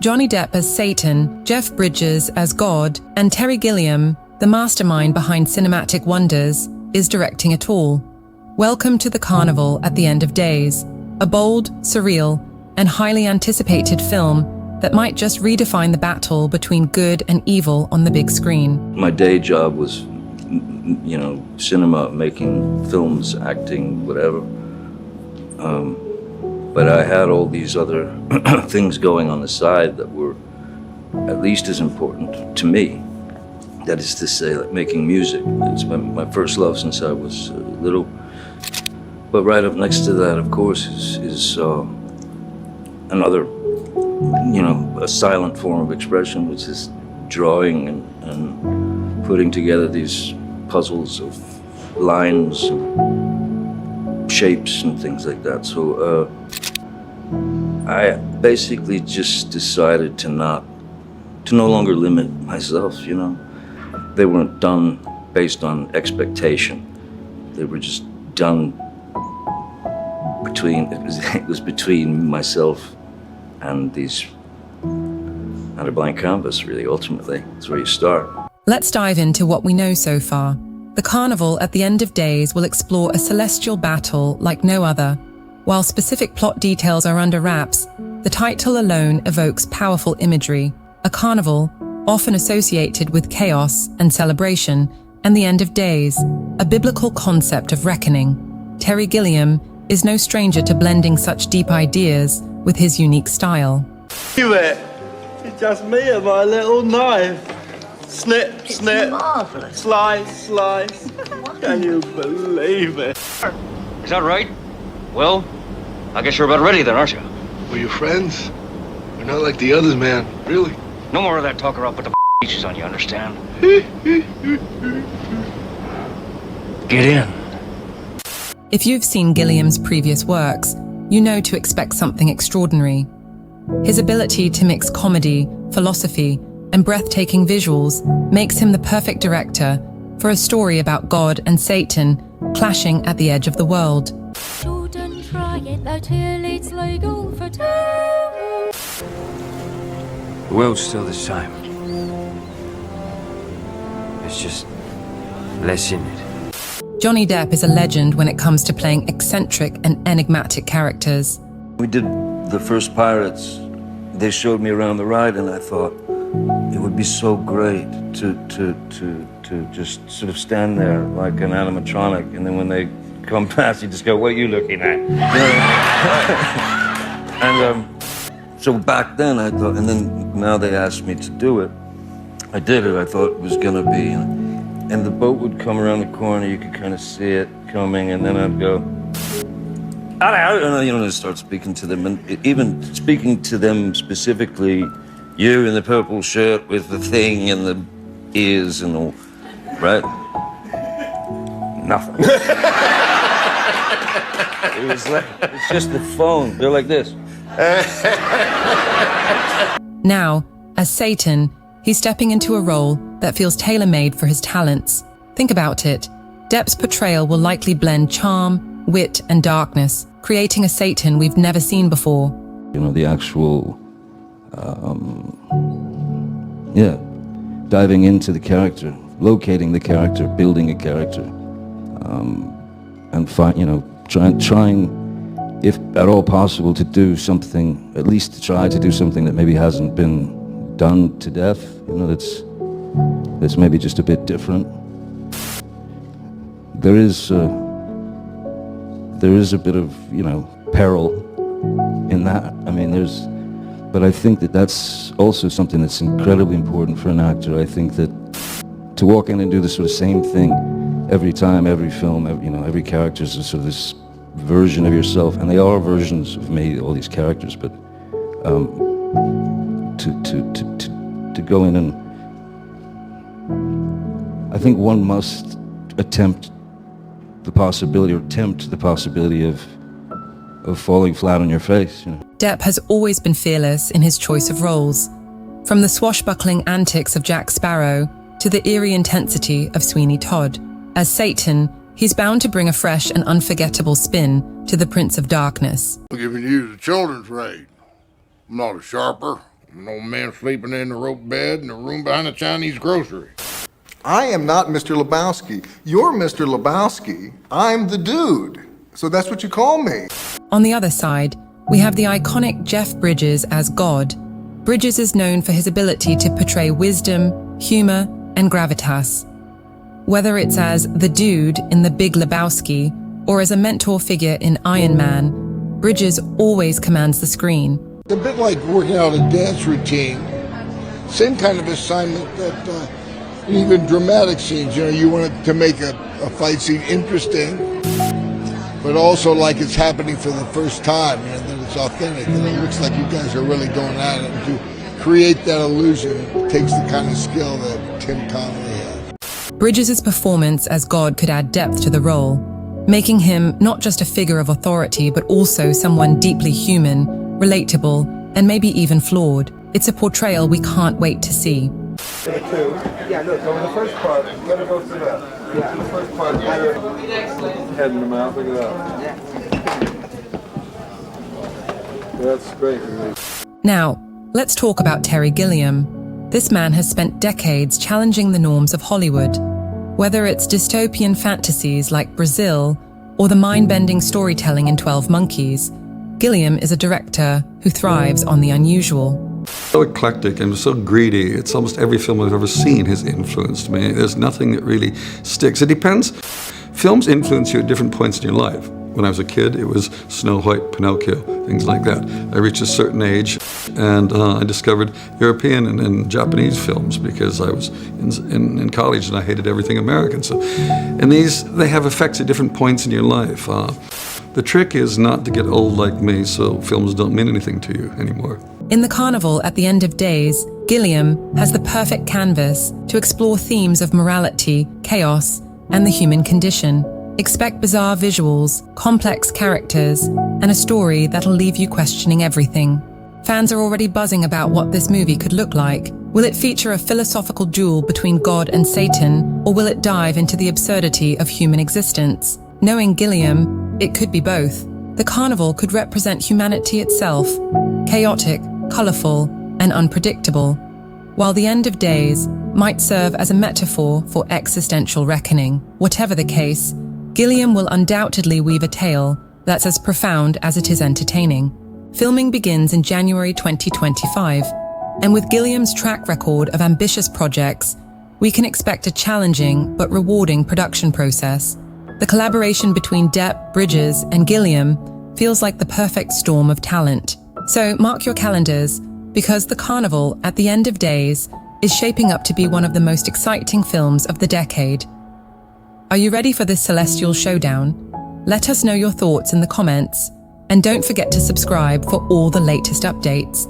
Johnny Depp as Satan, Jeff Bridges as God, and Terry Gilliam, the mastermind behind cinematic wonders, is directing it all. Welcome to the Carnival at the End of Days, a bold, surreal, and highly anticipated film that might just redefine the battle between good and evil on the big screen. My day job was, cinema, making films, acting, whatever. But I had all these other things going on the side that were at least as important to me. That is to say, like making music. It's my first love since I was little. But right up next to that, of course, is another, a silent form of expression, which is drawing and putting together these puzzles of lines and shapes and things like that. So I basically just decided to no longer limit myself, They weren't done based on expectation. They were just done it was between myself and a blank canvas, really, ultimately. That's where you start. Let's dive into what we know so far. The Carnival at the End of Days will explore a celestial battle like no other. While specific plot details are under wraps, the title alone evokes powerful imagery. A carnival, often associated with chaos and celebration, and the end of days, a biblical concept of reckoning. Terry Gilliam is no stranger to blending such deep ideas with his unique style. It's just me and my little knife. Snip, snip, marvelous. Slice, slice. Can you believe it? Is that right? Well, I guess you're about ready then, aren't you? We're your friends. We're not like the others, man. Really. No more of that talk or I'll put the beaches on you, understand? Get in. If you've seen Gilliam's previous works, you know to expect something extraordinary. His ability to mix comedy, philosophy, and breathtaking visuals makes him the perfect director for a story about God and Satan clashing at the edge of the world. The world's still the same. It's just less in it. Johnny Depp is a legend when it comes to playing eccentric and enigmatic characters. We did the first Pirates. They showed me around the ride, and I thought it would be so great to just sort of stand there like an animatronic, and then when they come past, you just go, "What are you looking at?" And so back then I thought, and then now they asked me to do it. I did it. I thought it was gonna be, and the boat would come around the corner. You could kind of see it coming, and then I'd go, and I start speaking to them, and even speaking to them specifically. You in the purple shirt with the thing and the ears and all, right? Nothing. It's just the phone. They're like this. Now, as Satan, he's stepping into a role that feels tailor-made for his talents. Think about it. Depp's portrayal will likely blend charm, wit, and darkness, creating a Satan we've never seen before. The actual, diving into the character, locating the character, building a character, and trying, if at all possible, to do something, at least to try to do something that maybe hasn't been done to death, that's maybe just a bit different. There is a bit of, peril in that. But I think that that's also something that's incredibly important for an actor. I think that to walk in and do the sort of same thing every time, every film, every character is sort of this version of yourself, and they are versions of me, all these characters. But to go in and, I think one must tempt the possibility of falling flat on your face. Depp has always been fearless in his choice of roles. From the swashbuckling antics of Jack Sparrow to the eerie intensity of Sweeney Todd. As Satan, he's bound to bring a fresh and unforgettable spin to the Prince of Darkness. I'm giving you the children's raid. I'm not a sharper. An old man sleeping in the rope bed in the room behind the Chinese grocery. I am not Mr. Lebowski. You're Mr. Lebowski. I'm the dude. So that's what you call me. On the other side, we have the iconic Jeff Bridges as God. Bridges is known for his ability to portray wisdom, humor, and gravitas. Whether it's as the dude in The Big Lebowski or as a mentor figure in Iron Man, Bridges always commands the screen. It's a bit like working out a dance routine. Same kind of assignment that even dramatic scenes, you want it to make a fight scene interesting, but also like it's happening for the first time, that it's authentic, and it looks like you guys are really going at it. And to create that illusion takes the kind of skill that Tim Connolly had. Bridges' performance as God could add depth to the role, making him not just a figure of authority, but also someone deeply human, relatable, and maybe even flawed. It's a portrayal we can't wait to see. Yeah, look, so in the first part, you gotta go through that. Yeah, in the first part, you gotta head in the mouth, look at that. That's great. Now, let's talk about Terry Gilliam. This man has spent decades challenging the norms of Hollywood. Whether it's dystopian fantasies like Brazil or the mind-bending storytelling in 12 Monkeys, Gilliam is a director who thrives on the unusual. So eclectic and so greedy. It's almost every film I've ever seen has influenced me. There's nothing that really sticks. It depends. Films influence you at different points in your life. When I was a kid, it was Snow White, Pinocchio, things like that. I reached a certain age and I discovered European and Japanese films because I was in college and I hated everything American. And they have effects at different points in your life. The trick is not to get old like me, so films don't mean anything to you anymore. In the Carnival at the End of Days, Gilliam has the perfect canvas to explore themes of morality, chaos, and the human condition. Expect bizarre visuals, complex characters, and a story that'll leave you questioning everything. Fans are already buzzing about what this movie could look like. Will it feature a philosophical duel between God and Satan, or will it dive into the absurdity of human existence? Knowing Gilliam, it could be both. The Carnival could represent humanity itself, chaotic, colorful, and unpredictable, while The End of Days might serve as a metaphor for existential reckoning. Whatever the case, Gilliam will undoubtedly weave a tale that's as profound as it is entertaining. Filming begins in January 2025, and with Gilliam's track record of ambitious projects, we can expect a challenging but rewarding production process. The collaboration between Depp, Bridges, and Gilliam feels like the perfect storm of talent. So mark your calendars, because The Carnival at the End of Days is shaping up to be one of the most exciting films of the decade. Are you ready for this celestial showdown? Let us know your thoughts in the comments, and don't forget to subscribe for all the latest updates.